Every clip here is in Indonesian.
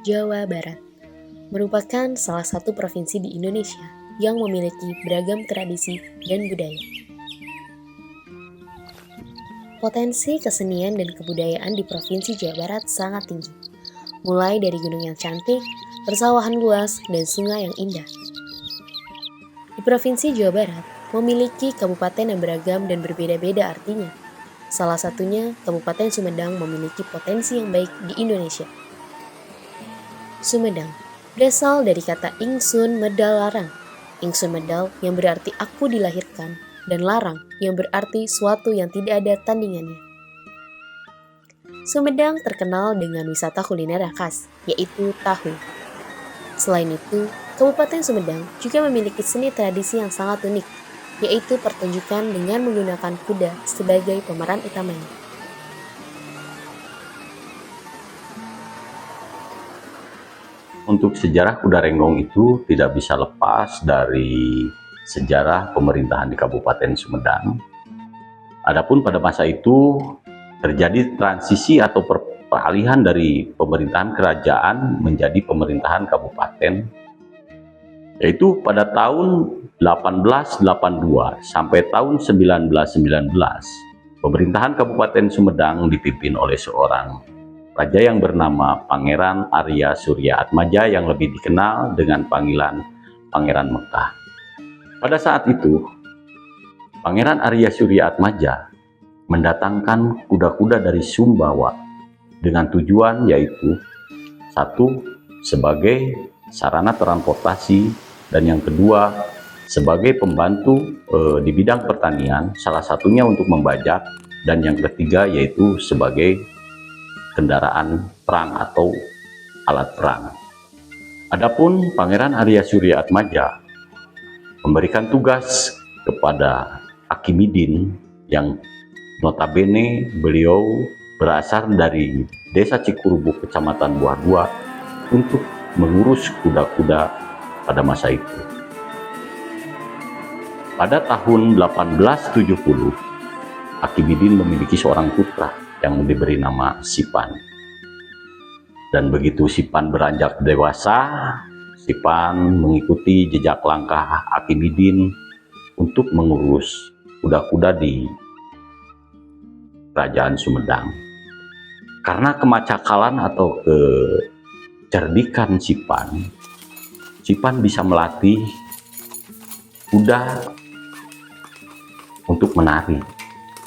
Jawa Barat merupakan salah satu provinsi di Indonesia yang memiliki beragam tradisi dan budaya. Potensi kesenian dan kebudayaan di Provinsi Jawa Barat sangat tinggi, mulai dari gunung yang cantik, persawahan luas, dan sungai yang indah. Di Provinsi Jawa Barat memiliki kabupaten yang beragam dan berbeda-beda artinya. Salah satunya, Kabupaten Sumedang memiliki potensi yang baik di Indonesia. Sumedang berasal dari kata Ingsun Medal Larang. Ingsun Medal yang berarti aku dilahirkan, dan larang yang berarti suatu yang tidak ada tandingannya. Sumedang terkenal dengan wisata kuliner yang khas, yaitu tahu. Selain itu, Kabupaten Sumedang juga memiliki seni tradisi yang sangat unik, yaitu pertunjukan dengan menggunakan kuda sebagai pemeran utamanya. Untuk sejarah Kuda Renggong itu tidak bisa lepas dari sejarah pemerintahan di Kabupaten Sumedang. Adapun pada masa itu terjadi transisi atau peralihan dari pemerintahan kerajaan menjadi pemerintahan kabupaten, yaitu pada tahun 1882 sampai tahun 1919, pemerintahan Kabupaten Sumedang dipimpin oleh seorang raja yang bernama Pangeran Arya Surya Atmaja yang lebih dikenal dengan panggilan Pangeran Mekah. Pada saat itu, Pangeran Arya Surya Atmaja mendatangkan kuda-kuda dari Sumbawa dengan tujuan yaitu satu, sebagai sarana transportasi, dan yang kedua sebagai pembantu di bidang pertanian, salah satunya untuk membajak, dan yang ketiga yaitu sebagai kendaraan perang atau alat perang. Adapun Pangeran Arya Surya Atmaja memberikan tugas kepada Akimidin yang notabene beliau berasal dari Desa Cikurubuk, Kecamatan Buah Dua, untuk mengurus kuda-kuda pada masa itu. Pada tahun 1870, Akimidin memiliki seorang putra yang diberi nama Sipan. Dan begitu Sipan beranjak dewasa, Sipan mengikuti jejak langkah Akimidin untuk mengurus kuda-kuda di Kerajaan Sumedang. Karena kemacakalan atau kecerdikan Sipan bisa melatih kuda untuk menari,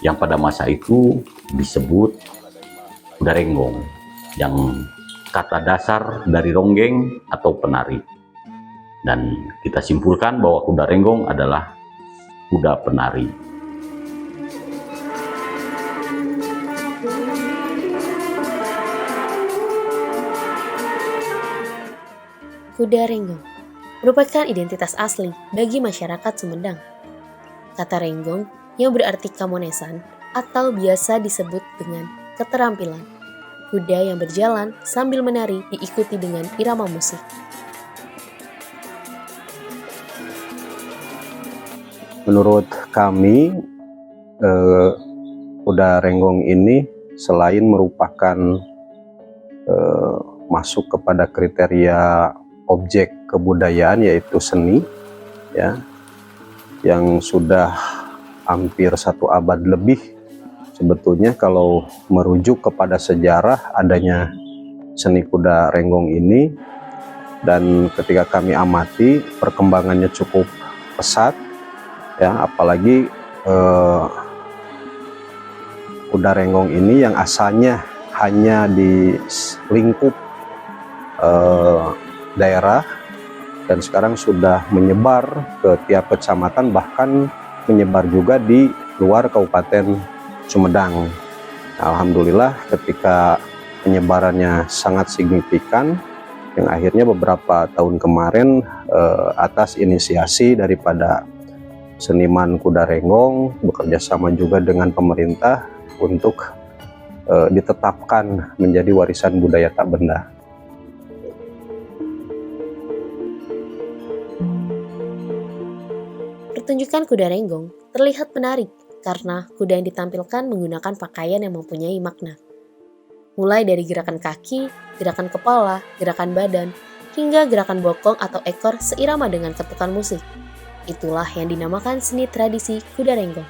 yang pada masa itu disebut kuda renggong, yang kata dasar dari ronggeng atau penari. Dan kita simpulkan bahwa kuda renggong adalah kuda penari. Kuda renggong merupakan identitas asli bagi masyarakat Sumedang. Kata renggong yang berarti kamonesan atau biasa disebut dengan keterampilan. Kuda yang berjalan sambil menari diikuti dengan irama musik. Menurut kami, kuda renggong ini selain merupakan masuk kepada kriteria objek kebudayaan yaitu seni, ya, yang sudah hampir 1 abad lebih. Sebetulnya kalau merujuk kepada sejarah adanya seni kuda renggong ini, dan ketika kami amati perkembangannya cukup pesat, ya, apalagi kuda renggong ini yang asalnya hanya di lingkup daerah dan sekarang sudah menyebar ke tiap kecamatan, bahkan menyebar juga di luar Kabupaten Sumedang. Alhamdulillah ketika penyebarannya sangat signifikan, yang akhirnya beberapa tahun kemarin atas inisiasi daripada seniman kuda renggong bekerja sama juga dengan pemerintah untuk ditetapkan menjadi warisan budaya tak benda. Pertunjukan kuda renggong terlihat menarik karena kuda yang ditampilkan menggunakan pakaian yang mempunyai makna. mulai dari gerakan kaki, gerakan kepala, gerakan badan, hingga gerakan bokong atau ekor seirama dengan ketukan musik. Itulah yang dinamakan seni tradisi kuda renggong.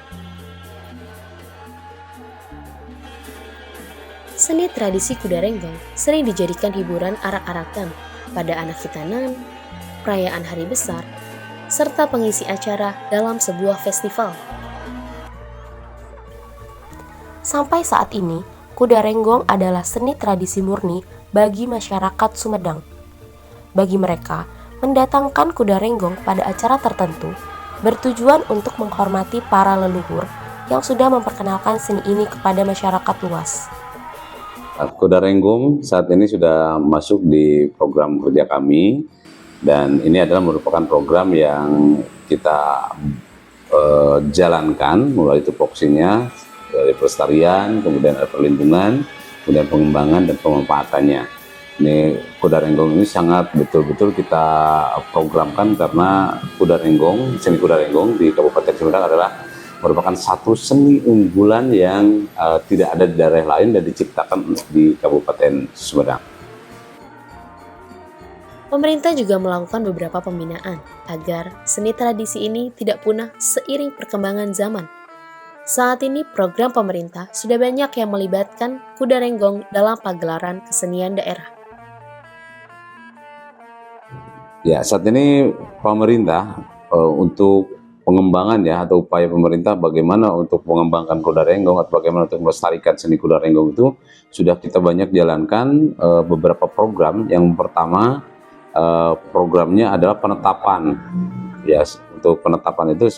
Seni tradisi kuda renggong sering dijadikan hiburan arak-arakan pada anak hitanan, perayaan hari besar, serta pengisi acara dalam sebuah festival. Sampai saat ini, kuda renggong adalah seni tradisi murni bagi masyarakat Sumedang. Bagi mereka, mendatangkan kuda renggong pada acara tertentu bertujuan untuk menghormati para leluhur yang sudah memperkenalkan seni ini kepada masyarakat luas. Kuda renggong saat ini sudah masuk di program kerja kami, dan ini adalah merupakan program yang kita jalankan mulai tupoksinya dari pelestarian, kemudian ada perlindungan, kemudian pengembangan dan pemanfaatannya. Ini kuda renggong ini sangat betul-betul kita programkan karena kuda renggong, seni kuda renggong di Kabupaten Sumedang adalah merupakan satu seni unggulan yang tidak ada di daerah lain dan diciptakan di Kabupaten Sumedang. Pemerintah juga melakukan beberapa pembinaan agar seni tradisi ini tidak punah seiring perkembangan zaman. Saat ini program pemerintah sudah banyak yang melibatkan kuda renggong dalam pagelaran kesenian daerah. Ya, saat ini pemerintah untuk pengembangan ya atau upaya pemerintah bagaimana untuk mengembangkan kuda renggong atau bagaimana untuk melestarikan seni kuda renggong itu sudah kita banyak jalankan beberapa program. Yang pertama programnya adalah penetapan. Ya, untuk penetapan itu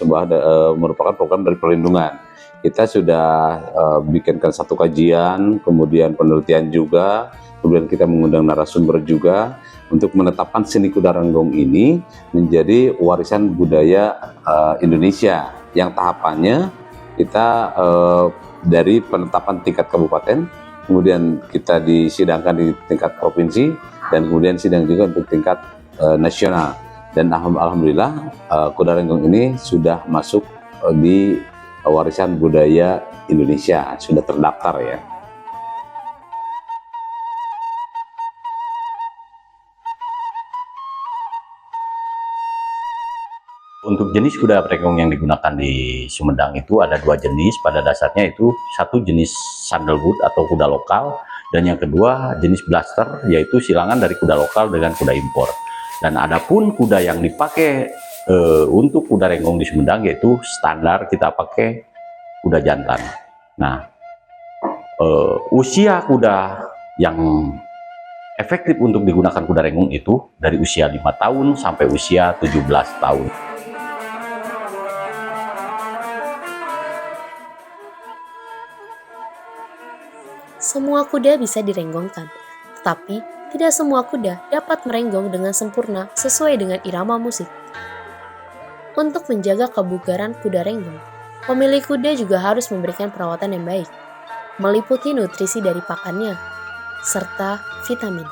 merupakan program dari perlindungan. Kita sudah bikinkan satu kajian, kemudian penelitian juga, kemudian kita mengundang narasumber juga untuk menetapkan seni kuda renggong ini menjadi warisan budaya Indonesia, yang tahapannya kita dari penetapan tingkat kabupaten, kemudian kita disidangkan di tingkat provinsi, dan kemudian sidang juga untuk tingkat nasional. Dan alhamdulillah kuda renggong ini sudah masuk di warisan budaya Indonesia, sudah terdaftar ya. Untuk jenis kuda renggong yang digunakan di Sumedang itu ada dua jenis. Pada dasarnya itu satu jenis sandalwood atau kuda lokal, dan yang kedua jenis blaster, yaitu silangan dari kuda lokal dengan kuda impor. Dan adapun kuda yang dipakai untuk kuda renggong di Sumedang yaitu standar kita pakai kuda jantan. Nah, usia kuda yang efektif untuk digunakan kuda renggong itu dari usia 5 tahun sampai usia 17 tahun. Semua kuda bisa direnggongkan, tetapi tidak semua kuda dapat merenggong dengan sempurna sesuai dengan irama musik. Untuk menjaga kebugaran kuda renggong, pemilik kuda juga harus memberikan perawatan yang baik, meliputi nutrisi dari pakannya, serta vitamin.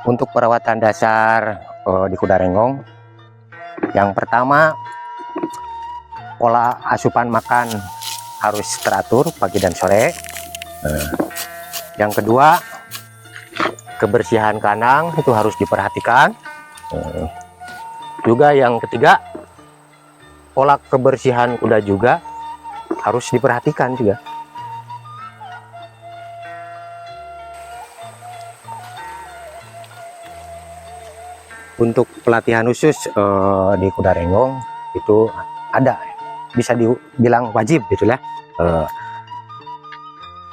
Untuk perawatan dasar di kuda renggong, yang pertama pola asupan makan harus teratur pagi dan sore. Yang kedua, kebersihan kandang itu harus diperhatikan. Juga yang ketiga, pola kebersihan kuda juga harus diperhatikan juga. Untuk pelatihan khusus di kuda renggong itu ada, bisa dibilang wajib gitu ya.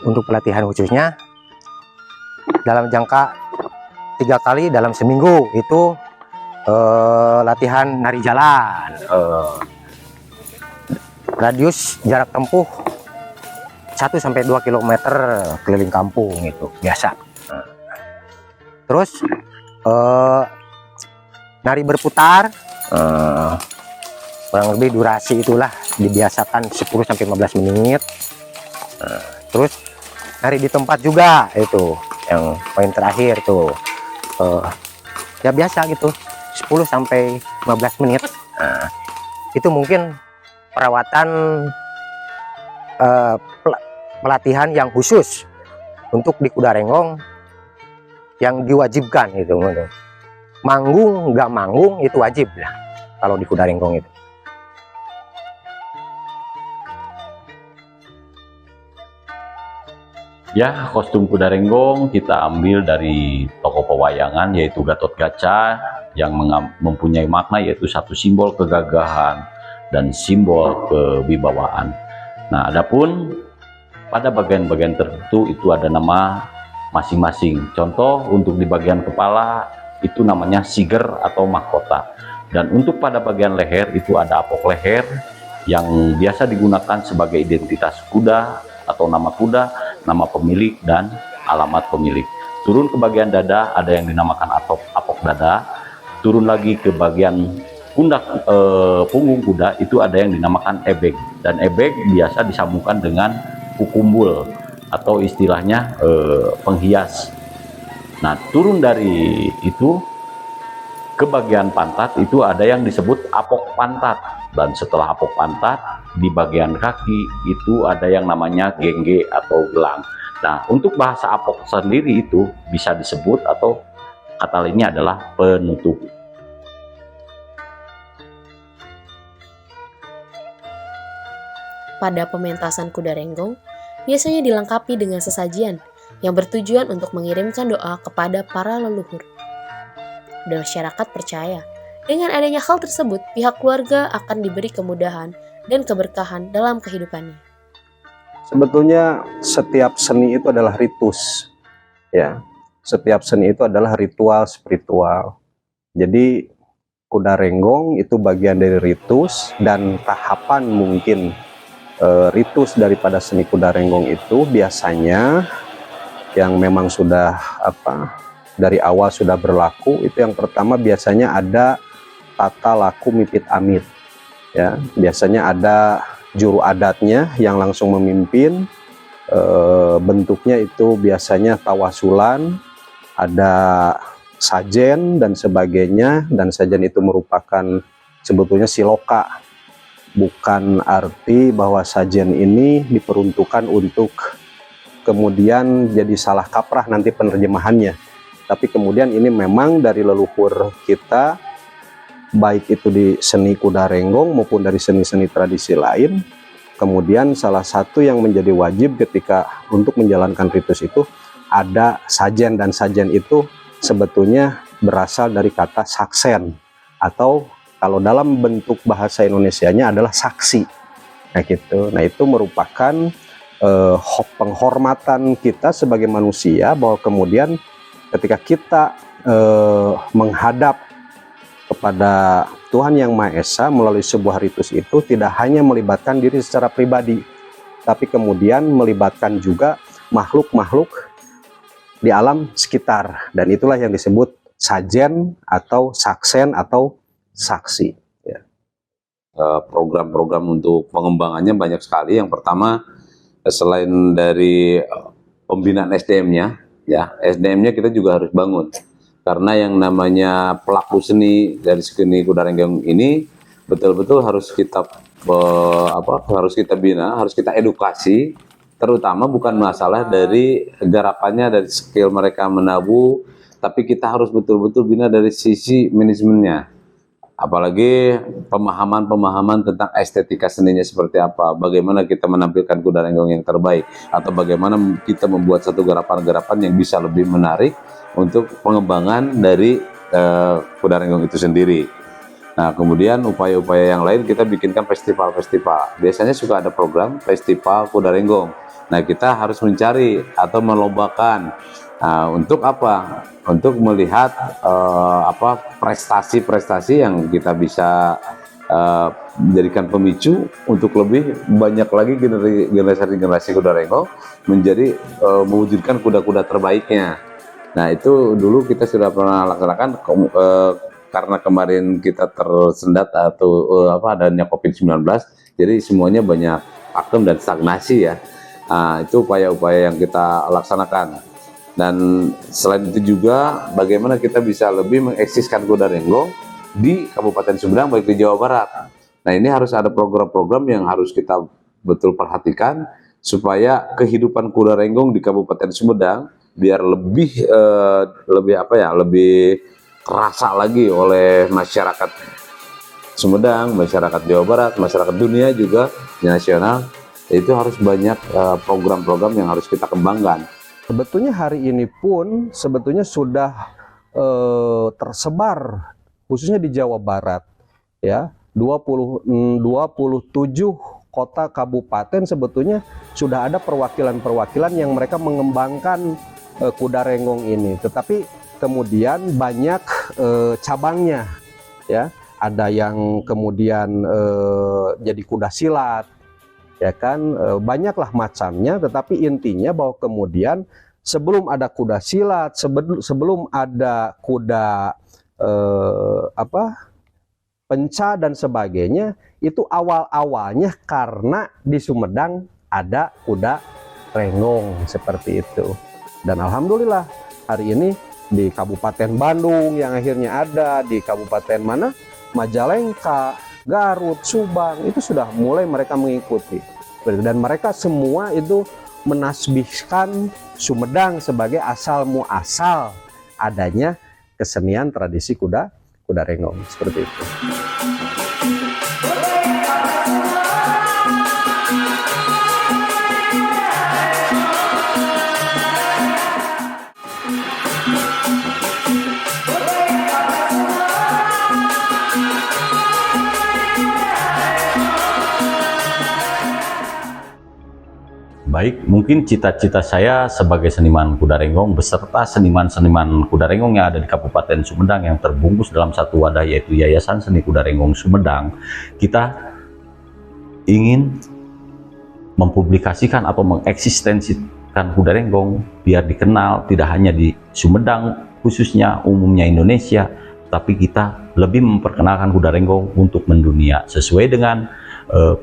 Untuk pelatihan khususnya dalam jangka 3 kali dalam seminggu itu latihan nari jalan, radius jarak tempuh 1-2 km keliling kampung itu biasa. Terus nari berputar, kurang lebih durasi itulah dibiasakan 10-15 menit. Terus nari di tempat juga, itu yang poin terakhir tuh, ya biasa gitu 10-15 menit. Itu mungkin perawatan pelatihan yang khusus untuk di kuda renggong yang diwajibkan gitu. Manggung nggak manggung itu wajib lah kalau di kuda renggong itu. Ya, kostum kuda renggong kita ambil dari tokoh pewayangan yaitu Gatot Kaca yang mempunyai makna yaitu satu simbol kegagahan dan simbol kewibawaan. Nah, adapun pada bagian-bagian tertentu itu ada nama masing-masing. Contoh untuk di bagian kepala itu namanya siger atau mahkota. Dan untuk pada bagian leher itu ada apok leher yang biasa digunakan sebagai identitas kuda atau nama kuda, nama pemilik, dan alamat pemilik. Turun ke bagian dada ada yang dinamakan apok dada. Turun lagi ke bagian pundak punggung kuda itu ada yang dinamakan ebek. Dan ebek biasa disambungkan dengan kukumbul atau istilahnya penghias. Nah, turun dari itu ke bagian pantat itu ada yang disebut apok pantat. Dan setelah apok pantat, di bagian kaki itu ada yang namanya gengge atau gelang. Nah, untuk bahasa apok sendiri itu bisa disebut atau kata lainnya adalah penutup. Pada pementasan kuda renggong, biasanya dilengkapi dengan sesajian yang bertujuan untuk mengirimkan doa kepada para leluhur. Dan masyarakat percaya, dengan adanya hal tersebut, pihak keluarga akan diberi kemudahan dan keberkahan dalam kehidupannya. Sebetulnya setiap seni itu adalah ritus, ya. Setiap seni itu adalah ritual spiritual. Jadi kuda renggong itu bagian dari ritus dan tahapan mungkin ritus daripada seni kuda renggong itu biasanya yang memang sudah dari awal sudah berlaku itu yang pertama biasanya ada tata laku mipit amit, ya. Biasanya ada juru adatnya yang langsung memimpin, bentuknya itu biasanya tawasulan, ada sajen dan sebagainya, dan sajen itu merupakan sebetulnya siloka, bukan arti bahwa sajen ini diperuntukkan untuk kemudian jadi salah kaprah nanti penerjemahannya, tapi kemudian ini memang dari leluhur kita, baik itu di seni kuda renggong maupun dari seni-seni tradisi lain. Kemudian salah satu yang menjadi wajib ketika untuk menjalankan ritus itu ada sajen, dan sajen itu sebetulnya berasal dari kata saksen atau kalau dalam bentuk bahasa Indonesianya adalah saksi. Nah gitu. Nah itu merupakan penghormatan kita sebagai manusia bahwa kemudian ketika kita menghadap kepada Tuhan Yang Maha Esa melalui sebuah ritus itu tidak hanya melibatkan diri secara pribadi, tapi kemudian melibatkan juga makhluk-makhluk di alam sekitar, dan itulah yang disebut sajen atau saksen atau saksi. Program-program untuk pengembangannya banyak sekali. Yang pertama, selain dari pembinaan SDM-nya, ya SDM-nya kita juga harus bangun. Karena yang namanya pelaku seni dari seni kuda renggong ini betul-betul harus kita harus kita bina, harus kita edukasi, terutama bukan masalah dari garapannya, dari skill mereka menabuh, tapi kita harus betul-betul bina dari sisi manajemennya. Apalagi pemahaman tentang estetika seninya seperti apa, bagaimana kita menampilkan kuda renggong yang terbaik, atau bagaimana kita membuat satu garapan-garapan yang bisa lebih menarik untuk pengembangan dari kuda renggong itu sendiri. Nah, kemudian upaya-upaya yang lain kita bikinkan festival-festival. Biasanya suka ada program festival kuda renggong. Nah, kita harus mencari atau melombakan. Untuk apa? Untuk melihat prestasi-prestasi yang kita bisa menjadikan pemicu untuk lebih banyak lagi generasi kuda renggong menjadi mewujudkan kuda-kuda terbaiknya. Nah, itu dulu kita sudah pernah laksanakan karena kemarin kita tersendat atau adanya COVID-19, jadi semuanya banyak vakum dan stagnasi ya. Itu upaya-upaya yang kita laksanakan. Dan selain itu juga bagaimana kita bisa lebih mengeksiskan kuda renggong di Kabupaten Sumedang baik di Jawa Barat. Nah, ini harus ada program-program yang harus kita betul perhatikan supaya kehidupan kuda renggong di Kabupaten Sumedang biar lebih lebih terasa lagi oleh masyarakat Sumedang, masyarakat Jawa Barat, masyarakat dunia juga nasional. Itu harus banyak program-program yang harus kita kembangkan. Sebetulnya hari ini pun sebetulnya sudah tersebar khususnya di Jawa Barat ya, 27 kota kabupaten sebetulnya sudah ada perwakilan-perwakilan yang mereka mengembangkan kuda renggong ini. Tetapi kemudian banyak cabangnya ya. Ada yang kemudian jadi kuda silat, ya kan, banyaklah macamnya. Tetapi intinya bahwa kemudian sebelum ada kuda silat, sebelum ada kuda penca dan sebagainya, itu awal-awalnya karena di Sumedang ada kuda renggong seperti itu. Dan alhamdulillah hari ini di Kabupaten Bandung yang akhirnya ada, di Kabupaten mana? Majalengka, Garut, Subang, itu sudah mulai mereka mengikuti. Dan mereka semua itu menasbihkan Sumedang sebagai asal muasal adanya kesenian tradisi kuda renggong, seperti itu. Baik, mungkin cita-cita saya sebagai seniman kuda renggong beserta seniman-seniman kuda renggong yang ada di Kabupaten Sumedang yang terbungkus dalam satu wadah yaitu Yayasan Seni Kuda Renggong Sumedang, kita ingin mempublikasikan atau mengeksistensikan kuda renggong biar dikenal tidak hanya di Sumedang khususnya umumnya Indonesia, tapi kita lebih memperkenalkan kuda renggong untuk mendunia sesuai dengan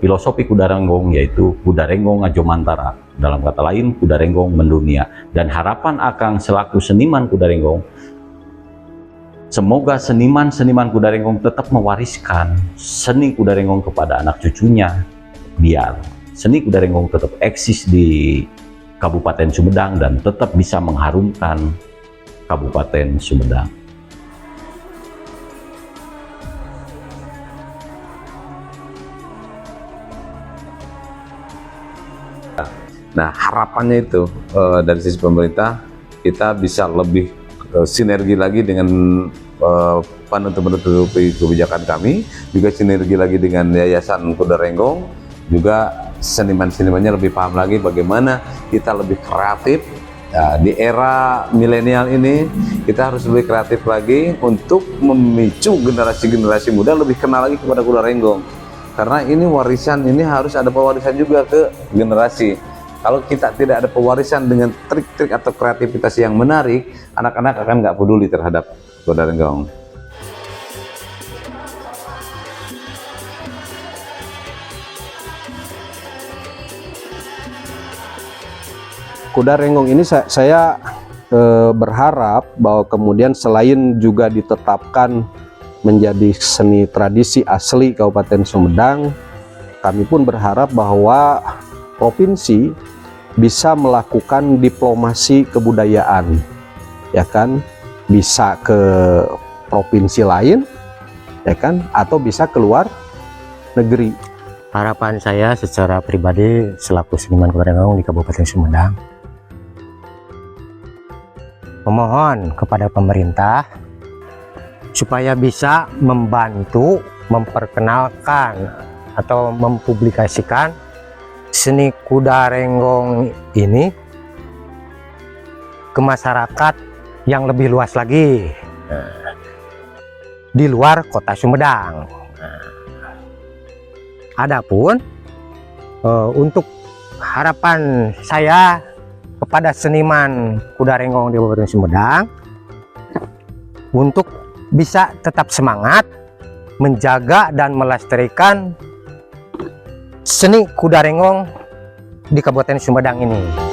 filosofi kuda renggong, yaitu kuda renggong Ajo Mantara, dalam kata lain kuda renggong mendunia. Dan harapan Akang selaku seniman kuda renggong, semoga seniman-seniman kuda renggong tetap mewariskan seni kuda renggong kepada anak cucunya, biar seni kuda renggong tetap eksis di Kabupaten Sumedang dan tetap bisa mengharumkan Kabupaten Sumedang. Nah, harapannya itu dari sisi pemerintah kita bisa lebih sinergi lagi dengan penutup kebijakan kami, juga sinergi lagi dengan Yayasan Kuda Renggong, juga seniman-senimannya lebih paham lagi bagaimana kita lebih kreatif. Nah, di era milenial ini kita harus lebih kreatif lagi untuk memicu generasi-generasi muda lebih kenal lagi kepada kuda renggong. Karena ini warisan, ini harus ada pewarisan juga ke generasi. Kalau kita tidak ada pewarisan dengan trik-trik atau kreativitas yang menarik, anak-anak akan nggak peduli terhadap kuda renggong. Kuda renggong ini saya berharap bahwa kemudian selain juga ditetapkan menjadi seni tradisi asli Kabupaten Sumedang, kami pun berharap bahwa provinsi bisa melakukan diplomasi kebudayaan, ya kan, bisa ke provinsi lain, ya kan, atau bisa keluar negeri. Harapan saya secara pribadi selaku seniman kuda renggong di Kabupaten Sumedang, memohon kepada pemerintah supaya bisa membantu memperkenalkan atau mempublikasikan seni kuda renggong ini ke masyarakat yang lebih luas lagi di luar kota Sumedang. Adapun untuk harapan saya kepada seniman kuda renggong di Kabupaten Sumedang untuk bisa tetap semangat menjaga dan melestarikan seni kuda renggong di Kabupaten Sumedang ini.